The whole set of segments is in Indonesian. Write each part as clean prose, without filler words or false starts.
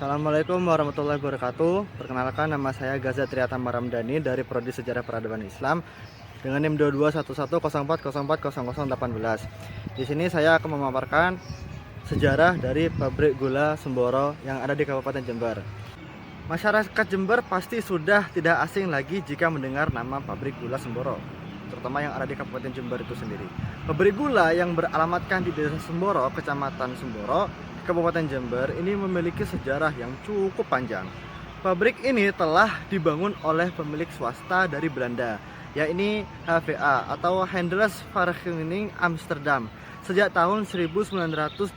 Assalamualaikum warahmatullahi wabarakatuh. Perkenalkan, nama saya Gaza Triatama Ramdhani dari Prodi Sejarah Peradaban Islam dengan NIM 221104040018. Di sini saya akan memaparkan sejarah dari pabrik gula Semboro yang ada di Kabupaten Jember. Masyarakat Jember pasti sudah tidak asing lagi jika mendengar nama pabrik gula Semboro, terutama yang ada di Kabupaten Jember itu sendiri. Pabrik gula yang beralamatkan di Desa Semboro, Kecamatan Semboro, Kabupaten Jember ini memiliki sejarah yang cukup panjang. Pabrik ini telah dibangun oleh pemilik swasta dari Belanda, yakni HVA atau Handelsvereniging Amsterdam, sejak tahun 1921.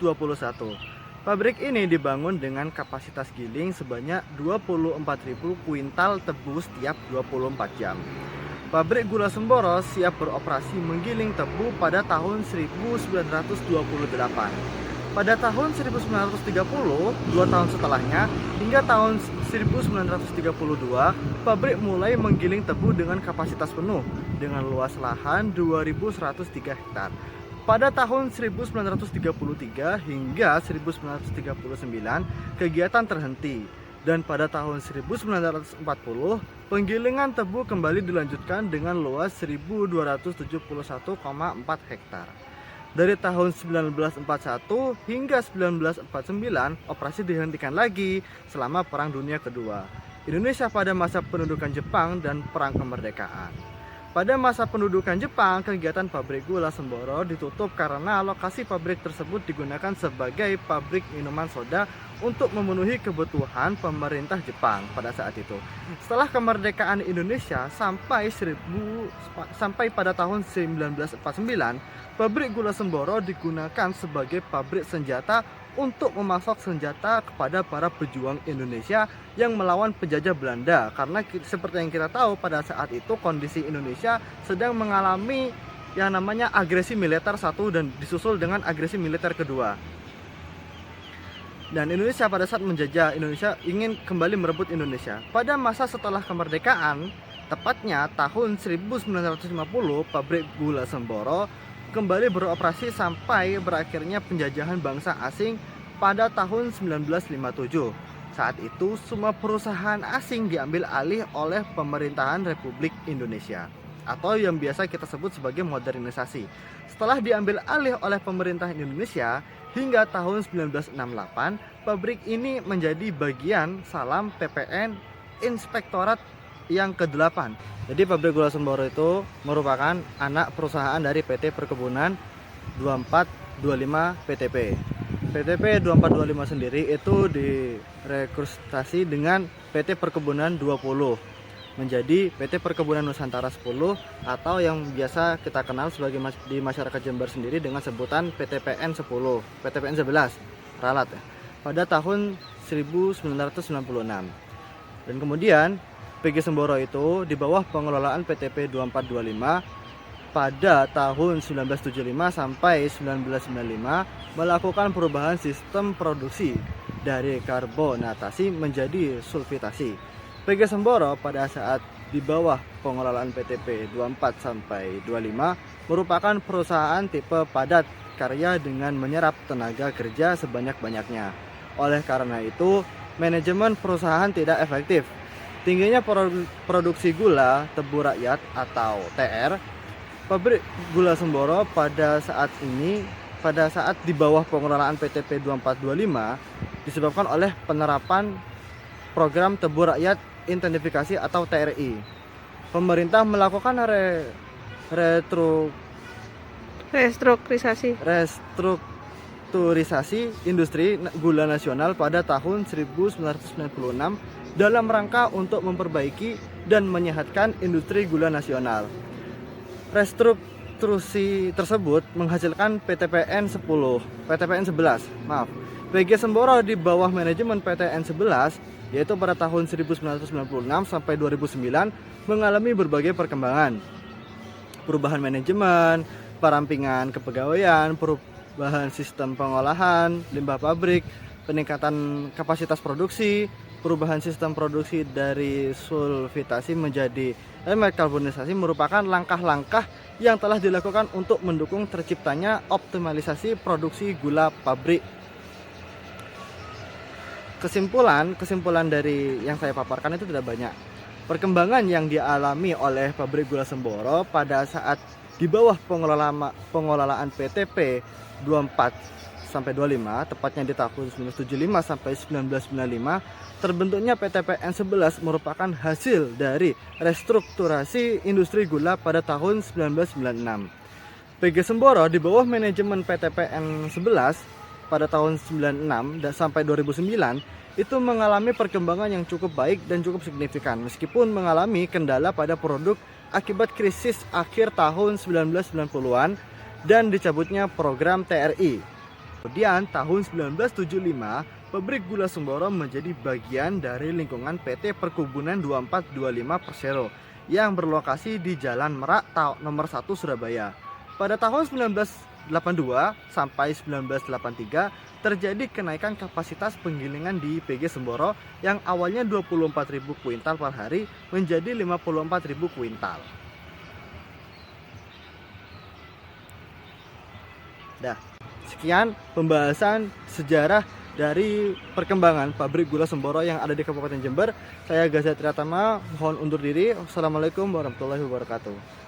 Pabrik ini dibangun dengan kapasitas giling sebanyak 24.000 kuintal tebu setiap 24 jam. Pabrik gula Semboro siap beroperasi menggiling tebu pada tahun 1928. Pada tahun 1930, 2 tahun setelahnya, hingga tahun 1932, pabrik mulai menggiling tebu dengan kapasitas penuh dengan luas lahan 2.103 hektar. Pada tahun 1933 hingga 1939, kegiatan terhenti. Dan pada tahun 1940, penggilingan tebu kembali dilanjutkan dengan luas 1.271,4 hektar. Dari tahun 1941 hingga 1949, operasi dihentikan lagi selama Perang Dunia Kedua. Indonesia pada masa pendudukan Jepang dan Perang Kemerdekaan. Pada masa pendudukan Jepang, kegiatan pabrik gula Semboro ditutup karena lokasi pabrik tersebut digunakan sebagai pabrik minuman soda untuk memenuhi kebutuhan pemerintah Jepang pada saat itu. Setelah kemerdekaan Indonesia sampai pada tahun 1949, pabrik gula Semboro digunakan sebagai pabrik senjata untuk memasok senjata kepada para pejuang Indonesia yang melawan penjajah Belanda. Karena seperti yang kita tahu, pada saat itu kondisi Indonesia sedang mengalami yang namanya agresi militer satu dan disusul dengan agresi militer kedua. Dan Indonesia pada saat menjajah, Indonesia ingin kembali merebut Indonesia. Pada masa setelah kemerdekaan, tepatnya tahun 1950, pabrik gula Semboro kembali beroperasi sampai berakhirnya penjajahan bangsa asing pada tahun 1957. Saat itu semua perusahaan asing diambil alih oleh pemerintahan Republik Indonesia atau yang biasa kita sebut sebagai modernisasi. Setelah diambil alih oleh pemerintahan Indonesia hingga tahun 1968, pabrik ini menjadi bagian Salam PPN Inspektorat yang ke-8. Jadi pabrik gula Semboro itu merupakan anak perusahaan dari PT Perkebunan 2425 PTP. PTP 2425 sendiri itu direkrutasi dengan PT Perkebunan 20 menjadi PT Perkebunan Nusantara 10 atau yang biasa kita kenal sebagai di masyarakat Jember sendiri dengan sebutan PTPN 10, PTPN 11 ralat pada tahun 1996. Dan kemudian PG Semboro itu di bawah pengelolaan PTP 2425 pada tahun 1975 sampai 1995 melakukan perubahan sistem produksi dari karbonatasi menjadi sulfitasi. PG Semboro pada saat di bawah pengelolaan PTP 24 sampai 25 merupakan perusahaan tipe padat karya dengan menyerap tenaga kerja sebanyak-banyaknya. Oleh karena itu, manajemen perusahaan tidak efektif. Tingginya produksi gula tebu rakyat atau TR, pabrik gula Semboro pada saat di bawah pengelolaan PTP 2425 disebabkan oleh penerapan program tebu rakyat intensifikasi atau TRI. Pemerintah melakukan restrukturisasi industri gula nasional pada tahun 1996 dalam rangka untuk memperbaiki dan menyehatkan industri gula nasional. Restrukturasi tersebut menghasilkan PTPN 11. PG Semboro di bawah manajemen PTN 11 yaitu pada tahun 1996 sampai 2009 mengalami berbagai perkembangan. Perubahan manajemen, perampingan kepegawaian, perubahan sistem pengolahan limbah pabrik, peningkatan kapasitas produksi, perubahan sistem produksi dari sulfitasi menjadi karbonisasi merupakan langkah-langkah yang telah dilakukan untuk mendukung terciptanya optimalisasi produksi gula pabrik. Kesimpulan dari yang saya paparkan itu tidak banyak. Perkembangan yang dialami oleh pabrik gula Semboro pada saat di bawah pengelolaan PTP 24 sampai 25, tepatnya di tahun 1975 sampai 1995, terbentuknya PTPN 11 merupakan hasil dari restrukturasi industri gula pada tahun 1996. PG Semboro di bawah manajemen PTPN 11 pada tahun 96 dan sampai 2009 itu mengalami perkembangan yang cukup baik dan cukup signifikan meskipun mengalami kendala pada produk akibat krisis akhir tahun 1990-an dan dicabutnya program TRI. Kemudian tahun 1975 pabrik gula Semboro menjadi bagian dari lingkungan PT Perkebunan 2425 Persero yang berlokasi di Jalan Merak nomor 1 Surabaya. Pada tahun 1982 sampai 1983 terjadi kenaikan kapasitas penggilingan di PG Semboro yang awalnya 24.000 kuintal per hari menjadi 54.000 kuintal. Sekian pembahasan sejarah dari perkembangan pabrik gula Semboro yang ada di Kabupaten Jember. Saya Gaza Triatama, mohon undur diri. Wassalamualaikum warahmatullahi wabarakatuh.